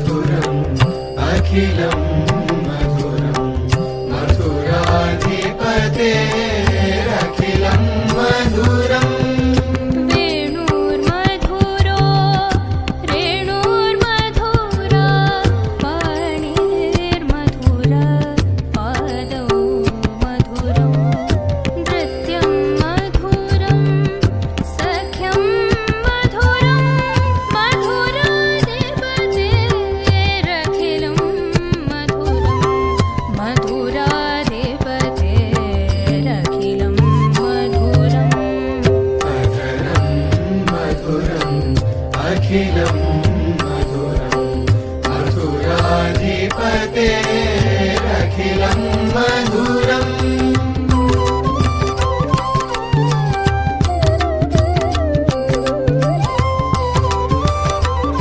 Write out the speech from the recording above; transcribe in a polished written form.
मधुरम् अखिलं मधुरं मथुराधिपतेरखिलं मधुरम् वेणुर्मधुरो रेणुर्मधुरा पाणिर्मधुरा पादौ मधुरं नृत्यं मधुरं सख्यं मधुरं मधुराधिपतेरखिलं मधुरं मधुराधिपतेरखिलं मधुरम् अधरं मधुरम् अखिलं मधुरं मथुराधिपतेरखिलं मधुरम्